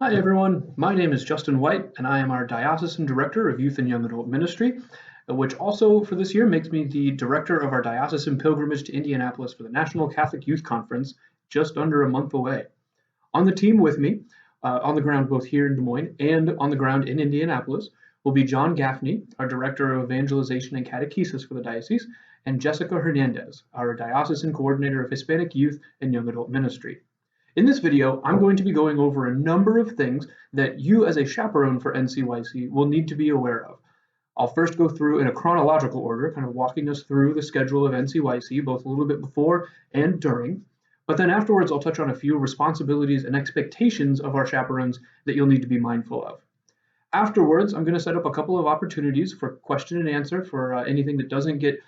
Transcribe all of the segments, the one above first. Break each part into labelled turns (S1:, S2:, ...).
S1: Hi everyone, my name is Justin White and I am our Diocesan Director of Youth and Young Adult Ministry, which also for this year makes me the Director of our Diocesan Pilgrimage to Indianapolis for the National Catholic Youth Conference, just under a month away. On the team with me, on the ground both here in Des Moines and on the ground in Indianapolis, will be John Gaffney, our Director of Evangelization and Catechesis for the Diocese, and Jessica Hernandez, our Diocesan Coordinator of Hispanic Youth and Young Adult Ministry. In this video, I'm going to be going over a number of things that you as a chaperone for NCYC will need to be aware of. I'll first go through in a chronological order, kind of walking us through the schedule of NCYC, both a little bit before and during. But then afterwards, I'll touch on a few responsibilities and expectations of our chaperones that you'll need to be mindful of. Afterwards, I'm going to set up a couple of opportunities for question and answer for anything that doesn't get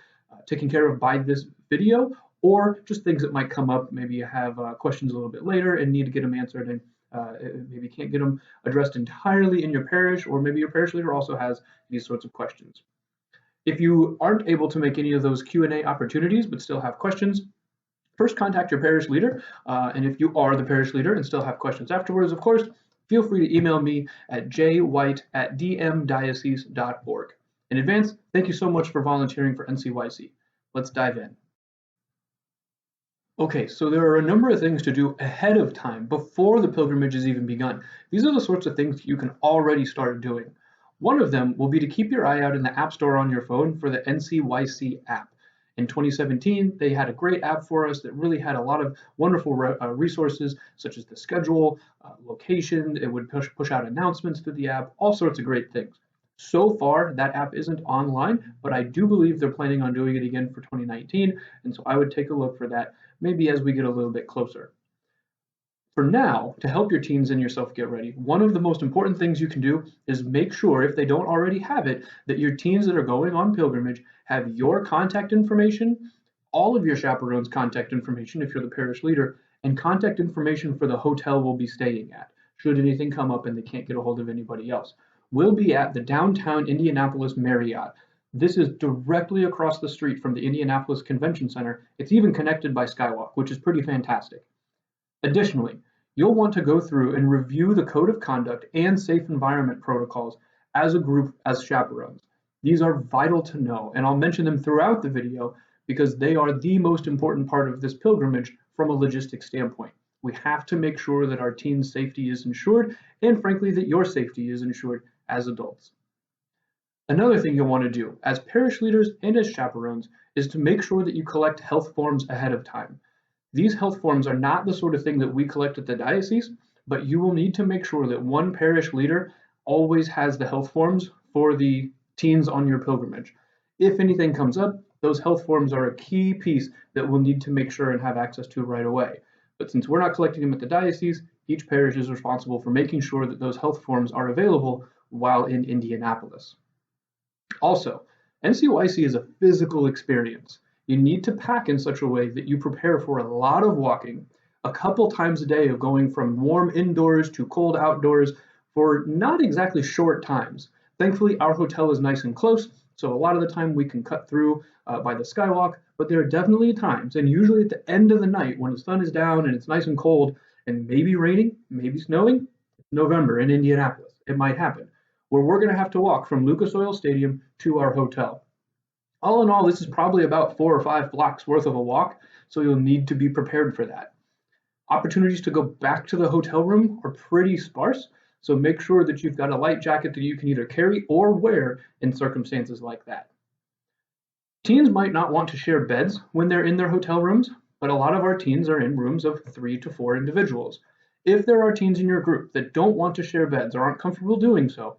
S1: taken care of by this video, or just things that might come up. Maybe you have questions a little bit later and need to get them answered, and maybe can't get them addressed entirely in your parish, or maybe your parish leader also has these sorts of questions. If you aren't able to make any of those Q&A opportunities but still have questions, first contact your parish leader, and if you are the parish leader and still have questions afterwards, of course, feel free to email me at jwhite@dmdiocese.org. In advance, thank you so much for volunteering for NCYC. Let's dive in. Okay, so there are a number of things to do ahead of time before the pilgrimage has even begun. These are the sorts of things you can already start doing. One of them will be to keep your eye out in the App Store on your phone for the NCYC app. In 2017, they had a great app for us that really had a lot of wonderful resources, such as the schedule, location. It would push out announcements through the app, all sorts of great things. So far, that app isn't online, but I do believe they're planning on doing it again for 2019, and so I would take a look for that maybe as we get a little bit closer. For now, to help your teens and yourself get ready, one of the most important things you can do is make sure, if they don't already have it, that your teens that are going on pilgrimage have your contact information, all of your chaperones' contact information if you're the parish leader, and contact information for the hotel we'll be staying at, should anything come up and they can't get a hold of anybody else. We'll be at the downtown Indianapolis Marriott. This is directly across the street from the Indianapolis Convention Center. It's even connected by Skywalk, which is pretty fantastic. Additionally, you'll want to go through and review the Code of Conduct and Safe Environment protocols as a group as chaperones. These are vital to know, and I'll mention them throughout the video because they are the most important part of this pilgrimage from a logistics standpoint. We have to make sure that our teens' safety is ensured, and frankly, that your safety is ensured as adults. Another thing you'll want to do as parish leaders and as chaperones is to make sure that you collect health forms ahead of time. These health forms are not the sort of thing that we collect at the diocese, but you will need to make sure that one parish leader always has the health forms for the teens on your pilgrimage. If anything comes up, those health forms are a key piece that we'll need to make sure and have access to right away. But since we're not collecting them at the diocese, each parish is responsible for making sure that those health forms are available while in Indianapolis. Also, NCYC is a physical experience. You need to pack in such a way that you prepare for a lot of walking, a couple times a day of going from warm indoors to cold outdoors for not exactly short times. Thankfully, our hotel is nice and close, so a lot of the time we can cut through by the Skywalk, but there are definitely times, and usually at the end of the night when the sun is down and it's nice and cold and maybe raining, maybe snowing, November in Indianapolis, it might happen, where we're going to have to walk from Lucas Oil Stadium to our hotel. All in all, this is probably about 4 or 5 blocks worth of a walk, so you'll need to be prepared for that. Opportunities to go back to the hotel room are pretty sparse, so make sure that you've got a light jacket that you can either carry or wear in circumstances like that. Teens might not want to share beds when they're in their hotel rooms, but a lot of our teens are in rooms of 3 to 4 individuals. If there are teens in your group that don't want to share beds or aren't comfortable doing so,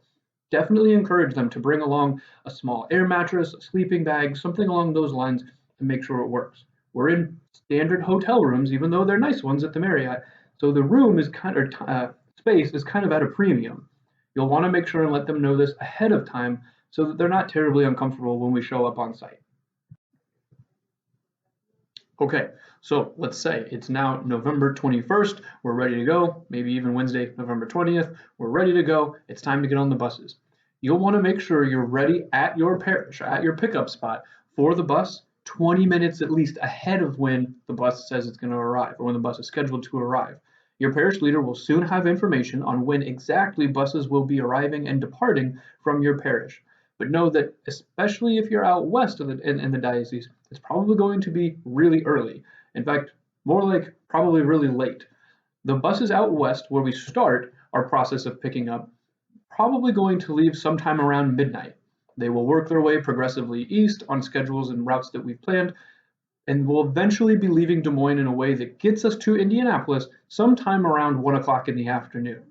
S1: definitely encourage them to bring along a small air mattress, a sleeping bag, something along those lines to make sure it works. We're in standard hotel rooms, even though they're nice ones at the Marriott, so the room is space is kind of at a premium. You'll want to make sure and let them know this ahead of time so that they're not terribly uncomfortable when we show up on site. Okay, so let's say it's now November 21st, we're ready to go, maybe even Wednesday, November 20th, we're ready to go, it's time to get on the buses. You'll want to make sure you're ready at your parish, at your pickup spot for the bus 20 minutes at least ahead of when the bus says it's going to arrive or when the bus is scheduled to arrive. Your parish leader will soon have information on when exactly buses will be arriving and departing from your parish. But know that, especially if you're out west in the diocese, it's probably going to be really early. In fact, more like probably really late. The buses out west, where we start our process of picking up, probably going to leave sometime around midnight. They will work their way progressively east on schedules and routes that we've planned, and will eventually be leaving Des Moines in a way that gets us to Indianapolis sometime around 1 o'clock in the afternoon.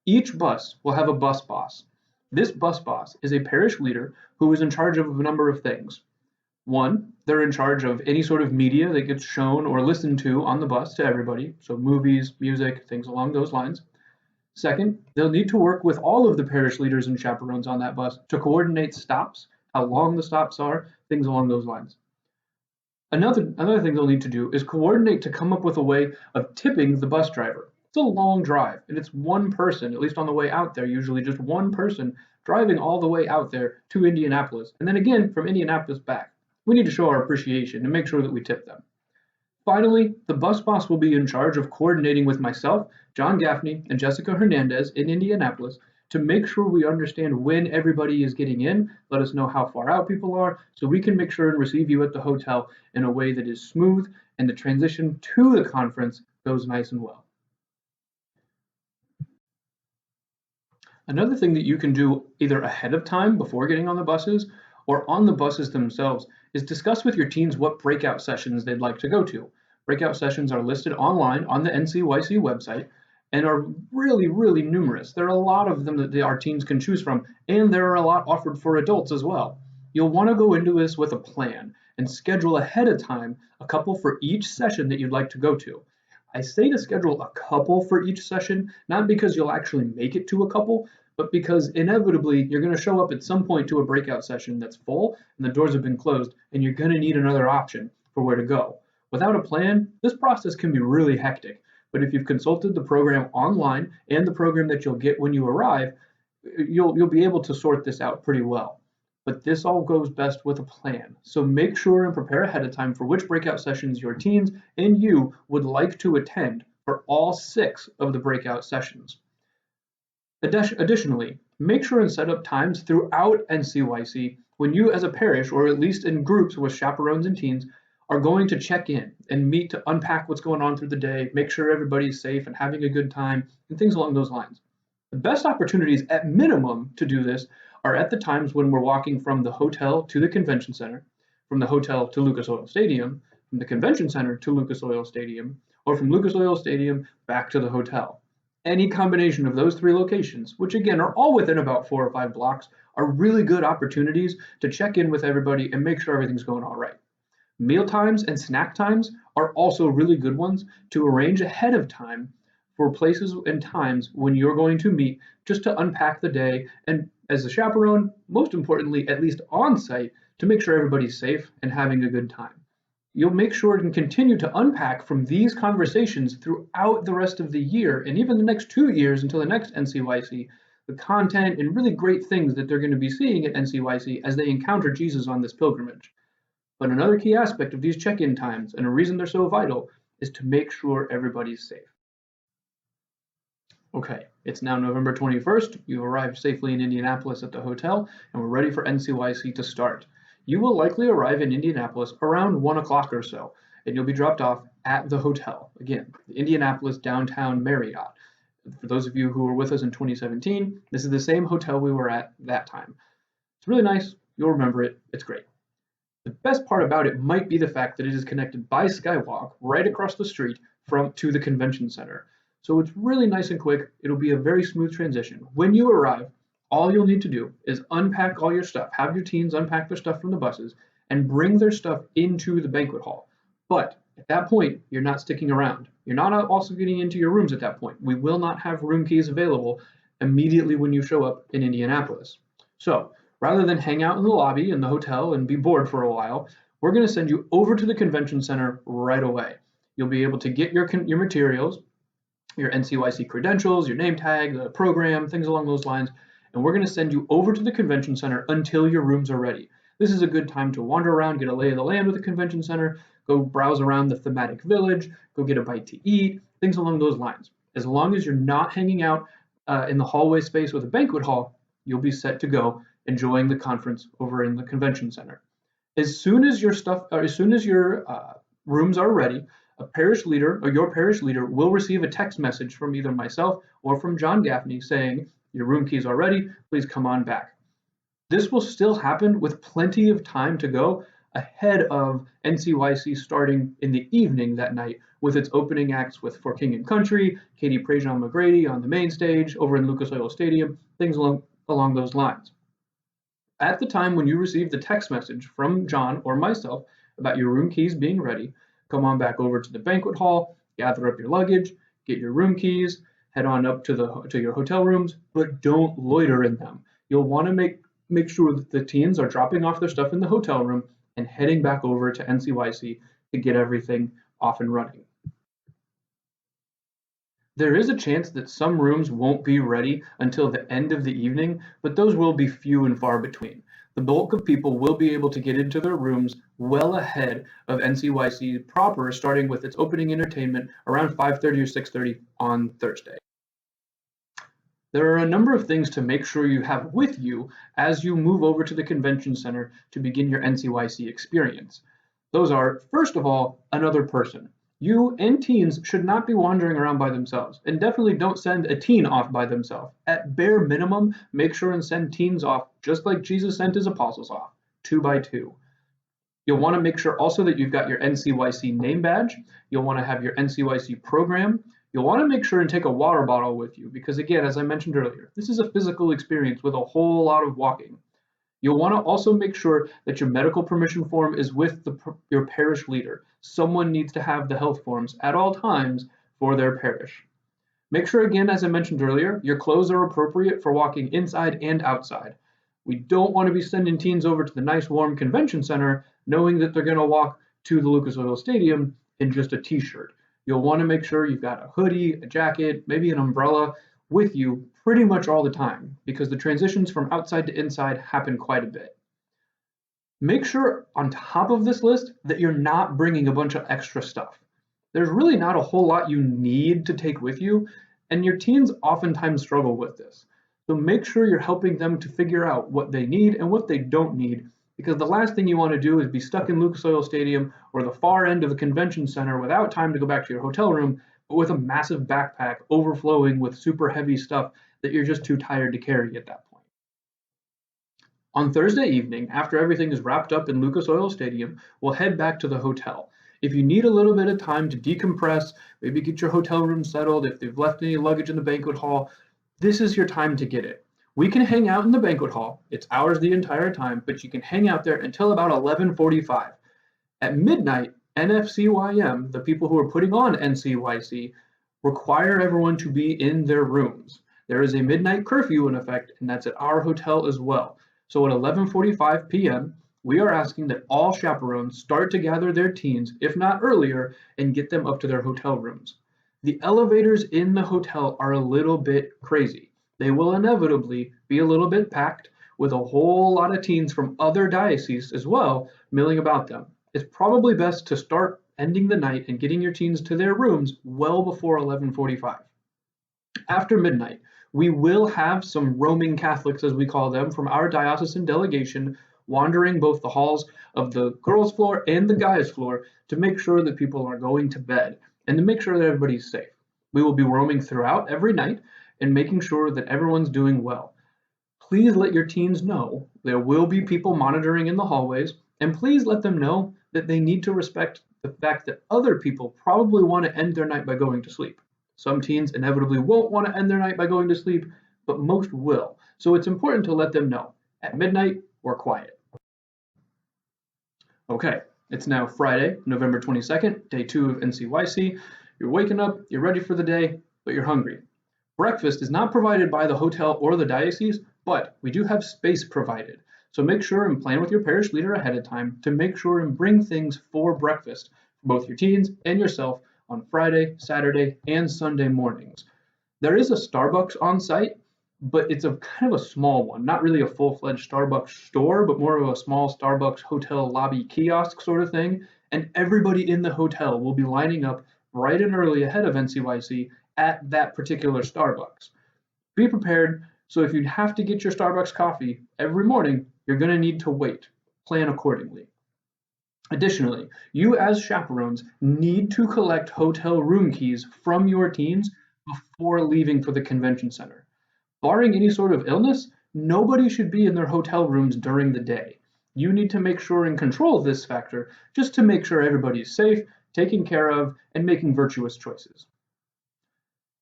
S1: Each bus will have a bus boss. This bus boss is a parish leader who is in charge of a number of things. One, they're in charge of any sort of media that gets shown or listened to on the bus to everybody, so movies, music, things along those lines. Second, they'll need to work with all of the parish leaders and chaperones on that bus to coordinate stops, how long the stops are, things along those lines. Another thing they'll need to do is coordinate to come up with a way of tipping the bus driver. It's a long drive, and it's one person, at least on the way out there, usually just one person driving all the way out there to Indianapolis, and then again from Indianapolis back. We need to show our appreciation and make sure that we tip them. Finally, the bus boss will be in charge of coordinating with myself, John Gaffney, and Jessica Hernandez in Indianapolis to make sure we understand when everybody is getting in, let us know how far out people are, so we can make sure and receive you at the hotel in a way that is smooth and the transition to the conference goes nice and well. Another thing that you can do either ahead of time before getting on the buses or on the buses themselves is discuss with your teens what breakout sessions they'd like to go to. Breakout sessions are listed online on the NCYC website and are really, really numerous. There are a lot of them that our teens can choose from, and there are a lot offered for adults as well. You'll want to go into this with a plan and schedule ahead of time a couple for each session that you'd like to go to. I say to schedule a couple for each session, not because you'll actually make it to a couple, but because inevitably you're going to show up at some point to a breakout session that's full and the doors have been closed, and you're going to need another option for where to go. Without a plan, this process can be really hectic, but if you've consulted the program online and the program that you'll get when you arrive, you'll be able to sort this out pretty well. But this all goes best with a plan. So make sure and prepare ahead of time for which breakout sessions your teens and you would like to attend for all 6 of the breakout sessions. Additionally, make sure and set up times throughout NCYC when you as a parish, or at least in groups with chaperones and teens, are going to check in and meet to unpack what's going on through the day, make sure everybody's safe and having a good time, and things along those lines. The best opportunities at minimum to do this are at the times when we're walking from the hotel to the convention center, from the hotel to Lucas Oil Stadium, from the convention center to Lucas Oil Stadium, or from Lucas Oil Stadium back to the hotel. Any combination of those 3 locations, which again are all within about 4 or 5 blocks, are really good opportunities to check in with everybody and make sure everything's going all right. Meal times and snack times are also really good ones to arrange ahead of time for places and times when you're going to meet, just to unpack the day, and as a chaperone, most importantly, at least on site, to make sure everybody's safe and having a good time. You'll make sure and continue to unpack from these conversations throughout the rest of the year and even the next 2 years until the next NCYC, the content and really great things that they're going to be seeing at NCYC as they encounter Jesus on this pilgrimage. But another key aspect of these check-in times, and a reason they're so vital, is to make sure everybody's safe. Okay, it's now November 21st. You've arrived safely in Indianapolis at the hotel, and we're ready for NCYC to start. You will likely arrive in Indianapolis around 1 o'clock or so, and you'll be dropped off at the hotel. Again, the Indianapolis Downtown Marriott. For those of you who were with us in 2017, this is the same hotel we were at that time. It's really nice. You'll remember it. It's great. The best part about it might be the fact that it is connected by skywalk right across the street to the convention center. So it's really nice and quick. It'll be a very smooth transition. When you arrive, all you'll need to do is unpack all your stuff, have your teens unpack their stuff from the buses, and bring their stuff into the banquet hall. But at that point, you're not sticking around. You're not also getting into your rooms at that point. We will not have room keys available immediately when you show up in Indianapolis. So rather than hang out in the lobby in the hotel and be bored for a while, we're going to send you over to the convention center right away. You'll be able to get your materials, your NCYC credentials, your name tag, the program, things along those lines, and we're going to send you over to the convention center until your rooms are ready. This is a good time to wander around, get a lay of the land with the convention center, go browse around the thematic village, go get a bite to eat, things along those lines. As long as you're not hanging out in the hallway space or the banquet hall, you'll be set to go enjoying the conference over in the convention center. As soon as your stuff, or as soon as your rooms are ready, a parish leader or your parish leader will receive a text message from either myself or from John Gaffney saying, your room keys are ready, please come on back. This will still happen with plenty of time to go ahead of NCYC starting in the evening that night with its opening acts with For King and Country, Katie Prejean McGrady on the main stage over in Lucas Oil Stadium, things along those lines. At the time when you receive the text message from John or myself about your room keys being ready, come on back over to the banquet hall, gather up your luggage, get your room keys, head on up to your hotel rooms, but don't loiter in them. You'll want to make sure that the teens are dropping off their stuff in the hotel room and heading back over to NCYC to get everything off and running. There is a chance that some rooms won't be ready until the end of the evening, but those will be few and far between. The bulk of people will be able to get into their rooms well ahead of NCYC proper, starting with its opening entertainment around 5:30 or 6:30 on Thursday. There are a number of things to make sure you have with you as you move over to the convention center to begin your NCYC experience. Those are, first of all, another person. You and teens should not be wandering around by themselves, and definitely don't send a teen off by themselves. At bare minimum, make sure and send teens off just like Jesus sent his apostles off, 2 by 2. You'll want to make sure also that you've got your NCYC name badge. You'll want to have your NCYC program. You'll want to make sure and take a water bottle with you because, again, as I mentioned earlier, this is a physical experience with a whole lot of walking. You'll want to also make sure that your medical permission form is with your parish leader. Someone needs to have the health forms at all times for their parish. Make sure, again, as I mentioned earlier, your clothes are appropriate for walking inside and outside. We don't want to be sending teens over to the nice warm convention center knowing that they're going to walk to the Lucas Oil Stadium in just a t-shirt. You'll want to make sure you've got a hoodie, a jacket, maybe an umbrella with you pretty much all the time because the transitions from outside to inside happen quite a bit. Make sure on top of this list that you're not bringing a bunch of extra stuff. There's really not a whole lot you need to take with you, and your teens oftentimes struggle with this. So make sure you're helping them to figure out what they need and what they don't need, because the last thing you want to do is be stuck in Lucas Oil Stadium or the far end of the convention center without time to go back to your hotel room, but with a massive backpack overflowing with super heavy stuff that you're just too tired to carry at that point. On Thursday evening, after everything is wrapped up in Lucas Oil Stadium, we'll head back to the hotel. If you need a little bit of time to decompress, maybe get your hotel room settled, if they've left any luggage in the banquet hall, this is your time to get it. We can hang out in the banquet hall. It's ours the entire time, but you can hang out there until about 11:45. At midnight, NFCYM, the people who are putting on NCYC, require everyone to be in their rooms. There is a midnight curfew in effect, and that's at our hotel as well. So at 11:45 p.m., we are asking that all chaperones start to gather their teens, if not earlier, and get them up to their hotel rooms. The elevators in the hotel are a little bit crazy. They will inevitably be a little bit packed with a whole lot of teens from other dioceses as well milling about them. It's probably best to start ending the night and getting your teens to their rooms well before 11:45. After midnight, we will have some roaming Catholics, as we call them, from our diocesan delegation wandering both the halls of the girls' floor and the guys' floor to make sure that people are going to bed and to make sure that everybody's safe. We will be roaming throughout every night and making sure that everyone's doing well. Please let your teens know there will be people monitoring in the hallways, and please let them know that they need to respect the fact that other people probably want to end their night by going to sleep. Some teens inevitably won't want to end their night by going to sleep, but most will. So it's important to let them know. At midnight, we're quiet. Okay, it's now Friday, November 22nd, day 2 of NCYC. You're waking up, you're ready for the day, but you're hungry. Breakfast is not provided by the hotel or the diocese, but we do have space provided. So make sure and plan with your parish leader ahead of time to make sure and bring things for breakfast for both your teens and yourself on Friday, Saturday, and Sunday mornings. There is a Starbucks on site, but it's a kind of a small one, not really a full-fledged Starbucks store, but more of a small Starbucks hotel lobby kiosk sort of thing. And everybody in the hotel will be lining up bright and early ahead of NCYC at that particular Starbucks. Be prepared, so if you have to get your Starbucks coffee every morning, you're going to need to wait. Plan accordingly. Additionally, you as chaperones need to collect hotel room keys from your teens before leaving for the convention center. Barring any sort of illness, nobody should be in their hotel rooms during the day. You need to make sure and control this factor just to make sure everybody's safe, taken care of, and making virtuous choices.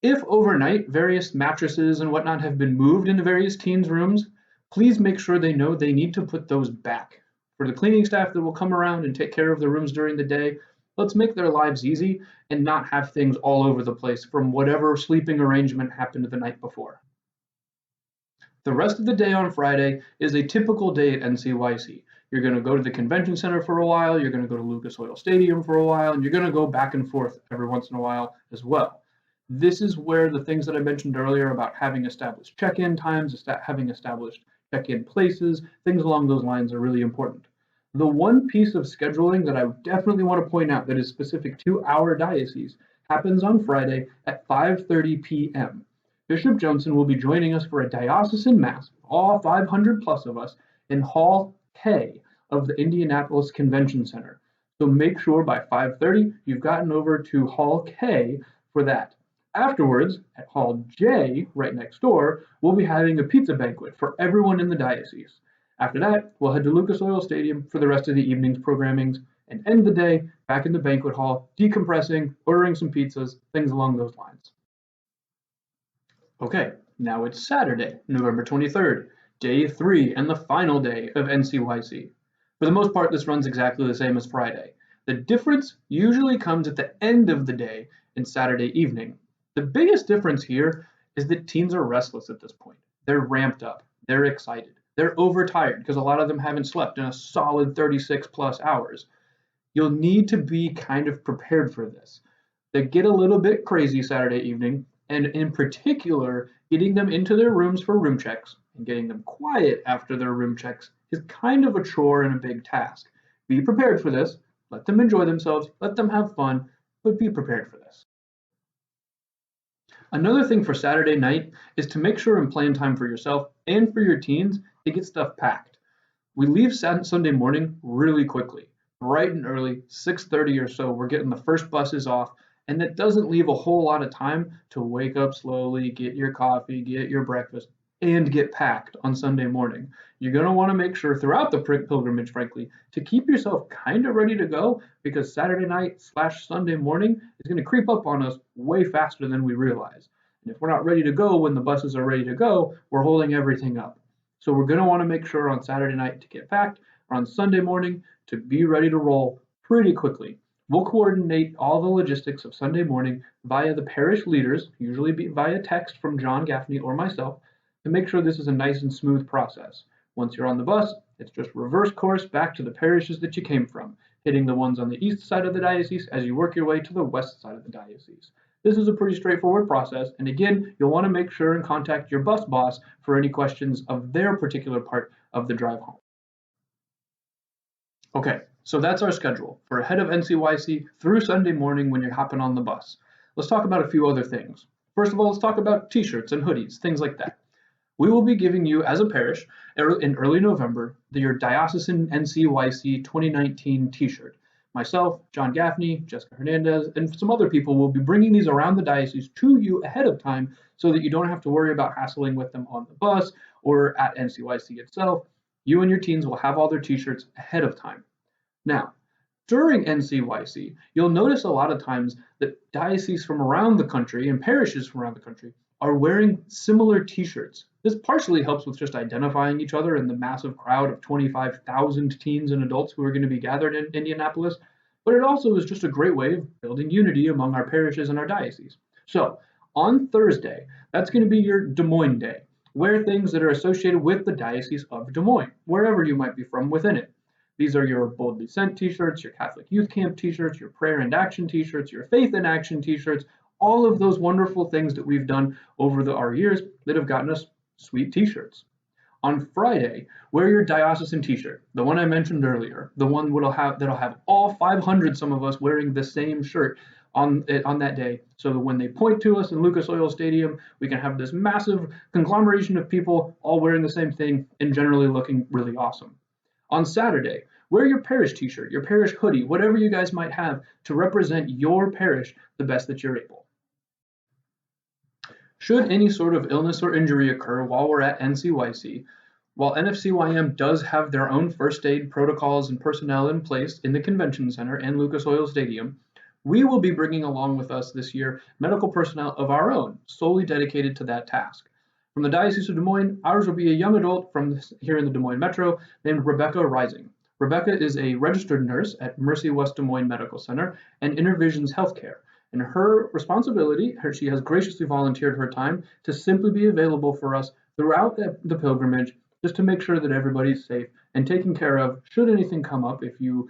S1: If overnight various mattresses and whatnot have been moved into various teens' rooms, please make sure they know they need to put those back. For the cleaning staff that will come around and take care of the rooms during the day, let's make their lives easy and not have things all over the place from whatever sleeping arrangement happened the night before. The rest of the day on Friday is a typical day at NCYC. You're going to go to the convention center for a while, you're going to go to Lucas Oil Stadium for a while, and you're going to go back and forth every once in a while as well. This is where the things that I mentioned earlier about having established check-in times, having established check-in places, things along those lines are really important. The one piece of scheduling that I definitely want to point out that is specific to our diocese happens on Friday at 5:30 p.m. Bishop Johnson will be joining us for a diocesan mass, all 500 plus of us, in Hall K of the Indianapolis Convention Center. So make sure by 5:30 you've gotten over to Hall K for that. Afterwards, at Hall J, right next door, we'll be having a pizza banquet for everyone in the diocese. After that, we'll head to Lucas Oil Stadium for the rest of the evening's programmings and end the day back in the banquet hall, decompressing, ordering some pizzas, things along those lines. Okay, now it's Saturday, November 23rd, day 3 and the final day of NCYC. For the most part, this runs exactly the same as Friday. The difference usually comes at the end of the day and Saturday evening. The biggest difference here is that teens are restless at this point. They're ramped up, they're excited, they're overtired because a lot of them haven't slept in a solid 36 plus hours. You'll need to be kind of prepared for this. They get a little bit crazy Saturday evening, and in particular, getting them into their rooms for room checks and getting them quiet after their room checks is kind of a chore and a big task. Be prepared for this, let them enjoy themselves, let them have fun, but be prepared for this. Another thing for Saturday night is to make sure and plan time for yourself and for your teens to get stuff packed. We leave Sunday morning really quickly, bright and early, 6:30 or so, we're getting the first buses off, and that doesn't leave a whole lot of time to wake up slowly, get your coffee, get your breakfast, and get packed on Sunday morning. You're going to want to make sure throughout the pilgrimage, frankly, to keep yourself kind of ready to go, because Saturday night / Sunday morning is going to creep up on us way faster than we realize. And if we're not ready to go when the buses are ready to go, we're holding everything up. So we're going to want to make sure on Saturday night to get packed, or on Sunday morning to be ready to roll pretty quickly. We'll coordinate all the logistics of Sunday morning via the parish leaders, usually via text from John Gaffney or myself, to make sure this is a nice and smooth process. Once you're on the bus, it's just reverse course back to the parishes that you came from, hitting the ones on the east side of the diocese as you work your way to the west side of the diocese. This is a pretty straightforward process, and again, you'll want to make sure and contact your bus boss for any questions of their particular part of the drive home. Okay, so that's our schedule for ahead of NCYC through Sunday morning when you're hopping on the bus. Let's talk about a few other things. First of all, let's talk about t-shirts and hoodies, things like that. We will be giving you, as a parish, in early November, your Diocesan NCYC 2019 t-shirt. Myself, John Gaffney, Jessica Hernandez, and some other people will be bringing these around the diocese to you ahead of time so that you don't have to worry about hassling with them on the bus or at NCYC itself. You and your teens will have all their t-shirts ahead of time. Now, during NCYC, you'll notice a lot of times that dioceses from around the country and parishes from around the country are wearing similar t-shirts. This partially helps with just identifying each other in the massive crowd of 25,000 teens and adults who are going to be gathered in Indianapolis, but it also is just a great way of building unity among our parishes and our dioceses. So, on Thursday, that's going to be your Des Moines Day. Wear things that are associated with the Diocese of Des Moines, wherever you might be from within it. These are your Boldly Sent t-shirts, your Catholic Youth Camp t-shirts, your Prayer and Action t-shirts, your Faith in Action t-shirts, all of those wonderful things that we've done over our years that have gotten us sweet t-shirts. On Friday, wear your diocesan t-shirt, the one I mentioned earlier, the one that'll have all 500 some of us wearing the same shirt. on that day, so that when they point to us in Lucas Oil Stadium, we can have this massive conglomeration of people all wearing the same thing and generally looking really awesome. On Saturday, wear your parish t-shirt, your parish hoodie, whatever you guys might have to represent your parish the best that you're able. Should any sort of illness or injury occur while we're at NCYC, while NFCYM does have their own first aid protocols and personnel in place in the Convention Center and Lucas Oil Stadium, we will be bringing along with us this year medical personnel of our own, solely dedicated to that task. From the Diocese of Des Moines, ours will be a young adult from here in the Des Moines Metro named Rebecca Rising. Rebecca is a registered nurse at Mercy West Des Moines Medical Center and Intervisions Healthcare. And her responsibility, she has graciously volunteered her time to simply be available for us throughout the pilgrimage, just to make sure that everybody's safe and taken care of should anything come up if you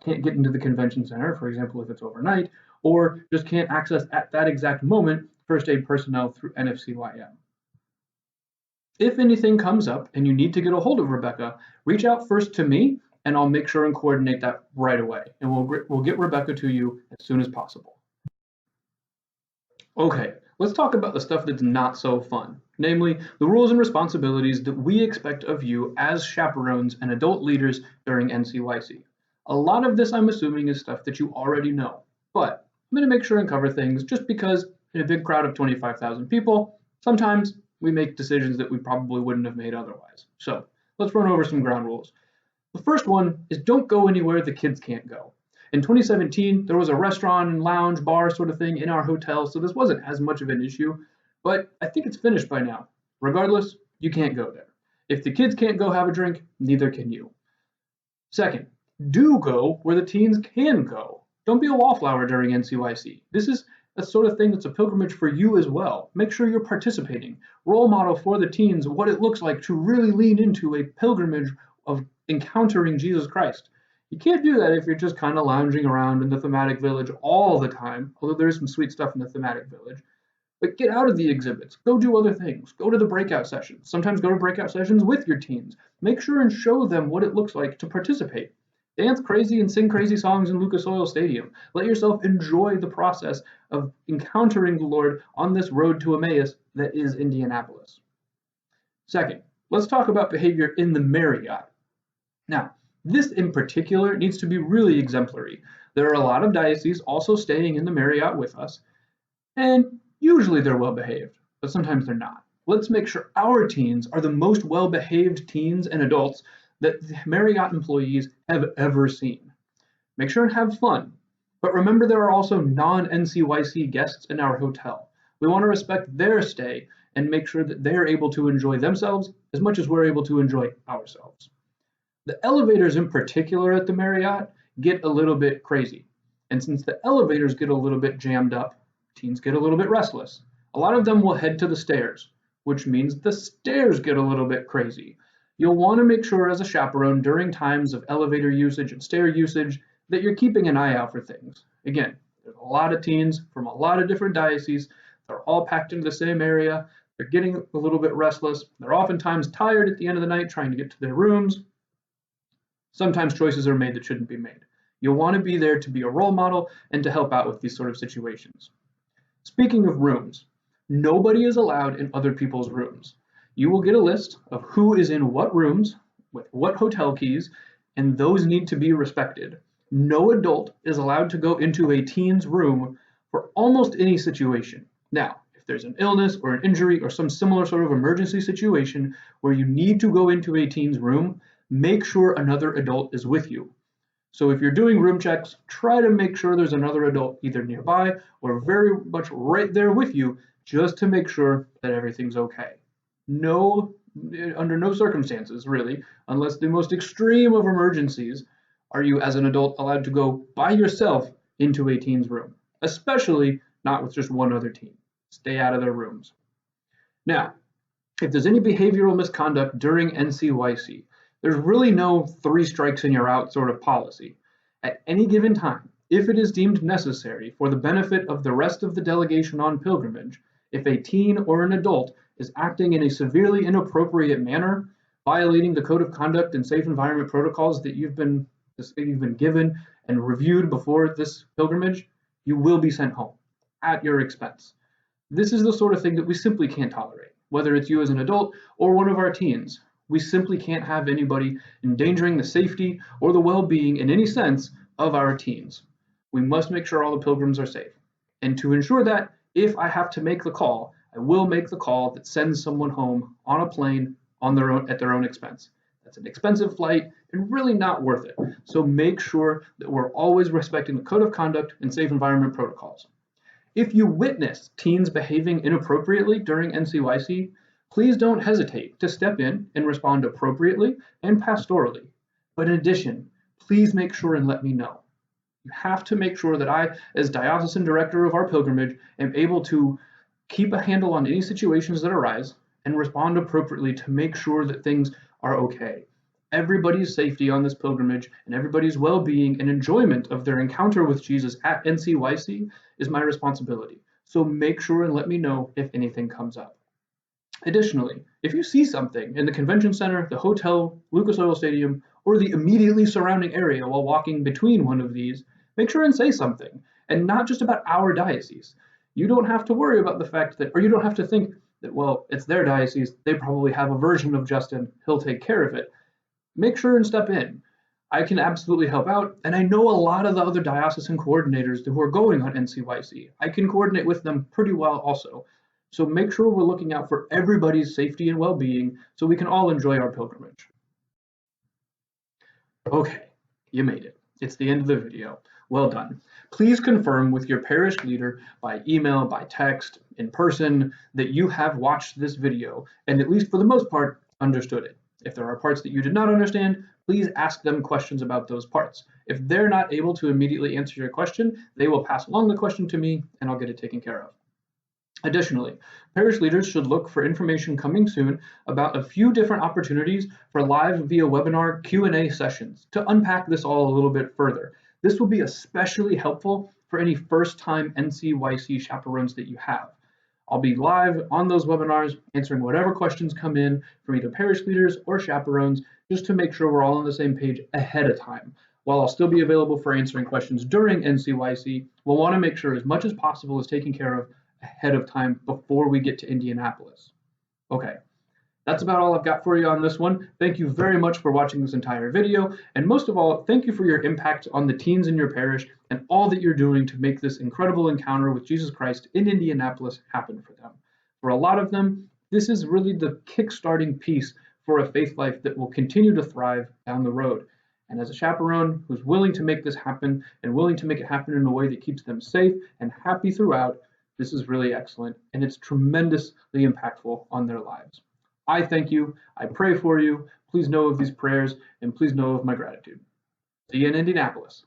S1: can't get into the convention center, for example, if it's overnight, or just can't access at that exact moment first aid personnel through NFCYM. If anything comes up and you need to get a hold of Rebecca, reach out first to me and I'll make sure and coordinate that right away. And we'll get Rebecca to you as soon as possible. Okay, let's talk about the stuff that's not so fun, namely the rules and responsibilities that we expect of you as chaperones and adult leaders during NCYC. A lot of this, I'm assuming, is stuff that you already know, but I'm going to make sure and cover things just because in a big crowd of 25,000 people, sometimes we make decisions that we probably wouldn't have made otherwise. So let's run over some ground rules. The first one is don't go anywhere the kids can't go. In 2017, there was a restaurant and lounge bar sort of thing in our hotel, so this wasn't as much of an issue, but I think it's finished by now. Regardless, you can't go there. If the kids can't go have a drink, neither can you. Second, do go where the teens can go. Don't be a wallflower during NCYC. This is a sort of thing that's a pilgrimage for you as well. Make sure you're participating. Role model for the teens what it looks like to really lean into a pilgrimage of encountering Jesus Christ. You can't do that if you're just kind of lounging around in the thematic village all the time, although there's some sweet stuff in the thematic village. But get out of the exhibits. Go do other things. Go to the breakout sessions. Sometimes go to breakout sessions with your teens. Make sure and show them what it looks like to participate. Dance crazy and sing crazy songs in Lucas Oil Stadium. Let yourself enjoy the process of encountering the Lord on this road to Emmaus that is Indianapolis. Second, let's talk about behavior in the Marriott. Now, this in particular needs to be really exemplary. There are a lot of dioceses also staying in the Marriott with us, and usually they're well behaved, but sometimes they're not. Let's make sure our teens are the most well behaved teens and adults that the Marriott employees have ever seen. Make sure and have fun, but remember there are also non-NCYC guests in our hotel. We want to respect their stay and make sure that they're able to enjoy themselves as much as we're able to enjoy ourselves. The elevators in particular at the Marriott get a little bit crazy. And since the elevators get a little bit jammed up, teens get a little bit restless. A lot of them will head to the stairs, which means the stairs get a little bit crazy. You'll want to make sure as a chaperone during times of elevator usage and stair usage that you're keeping an eye out for things. Again, there's a lot of teens from a lot of different dioceses. They're all packed into the same area. They're getting a little bit restless. They're oftentimes tired at the end of the night trying to get to their rooms. Sometimes choices are made that shouldn't be made. You'll want to be there to be a role model and to help out with these sort of situations. Speaking of rooms, nobody is allowed in other people's rooms. You will get a list of who is in what rooms with what hotel keys, and those need to be respected. No adult is allowed to go into a teen's room for almost any situation. Now, if there's an illness or an injury or some similar sort of emergency situation where you need to go into a teen's room, make sure another adult is with you. So if you're doing room checks, try to make sure there's another adult either nearby or very much right there with you, just to make sure that everything's okay. Under no circumstances, really, unless the most extreme of emergencies, are you as an adult allowed to go by yourself into a teen's room, especially not with just one other teen. Stay out of their rooms. Now, if there's any behavioral misconduct during NCYC, there's really no 3 strikes and you're out sort of policy. At any given time, if it is deemed necessary for the benefit of the rest of the delegation on pilgrimage, if a teen or an adult is acting in a severely inappropriate manner, violating the code of conduct and safe environment protocols that you've been given and reviewed before this pilgrimage, you will be sent home at your expense. This is the sort of thing that we simply can't tolerate, whether it's you as an adult or one of our teens. We simply can't have anybody endangering the safety or the well-being in any sense of our teens. We must make sure all the pilgrims are safe. And to ensure that, if I have to make the call, I will make the call that sends someone home on a plane at their own expense. That's an expensive flight and really not worth it. So make sure that we're always respecting the code of conduct and safe environment protocols. If you witness teens behaving inappropriately during NCYC, please don't hesitate to step in and respond appropriately and pastorally. But in addition, please make sure and let me know. You have to make sure that I, as diocesan director of our pilgrimage, am able to keep a handle on any situations that arise and respond appropriately to make sure that things are okay. Everybody's safety on this pilgrimage and everybody's well-being and enjoyment of their encounter with Jesus at NCYC is my responsibility. So make sure and let me know if anything comes up. Additionally, if you see something in the convention center, the hotel, Lucas Oil Stadium, or the immediately surrounding area while walking between one of these, make sure and say something, and not just about our diocese. You don't have to worry about the fact that, or you don't have to think that, well, it's their diocese, they probably have a version of Justin, he'll take care of it. Make sure and step in. I can absolutely help out, and I know a lot of the other diocesan coordinators who are going on NCYC. I can coordinate with them pretty well also. So make sure we're looking out for everybody's safety and well-being so we can all enjoy our pilgrimage. Okay, you made it. It's the end of the video. Well done. Please confirm with your parish leader by email, by text, in person, that you have watched this video and at least for the most part understood it. If there are parts that you did not understand, please ask them questions about those parts. If they're not able to immediately answer your question, they will pass along the question to me and I'll get it taken care of. Additionally, parish leaders should look for information coming soon about a few different opportunities for live via webinar Q&A sessions to unpack this all a little bit further. This will be especially helpful for any first-time NCYC chaperones that you have. I'll be live on those webinars answering whatever questions come in from either parish leaders or chaperones just to make sure we're all on the same page ahead of time. While I'll still be available for answering questions during NCYC, we'll want to make sure as much as possible is taken care of ahead of time before we get to Indianapolis. Okay, that's about all I've got for you on this one. Thank you very much for watching this entire video, and most of all, thank you for your impact on the teens in your parish and all that you're doing to make this incredible encounter with Jesus Christ in Indianapolis happen for them. For a lot of them, this is really the kick-starting piece for a faith life that will continue to thrive down the road. And as a chaperone who's willing to make this happen and willing to make it happen in a way that keeps them safe and happy throughout, this is really excellent, and it's tremendously impactful on their lives. I thank you. I pray for you. Please know of these prayers, and please know of my gratitude. See you in Indianapolis.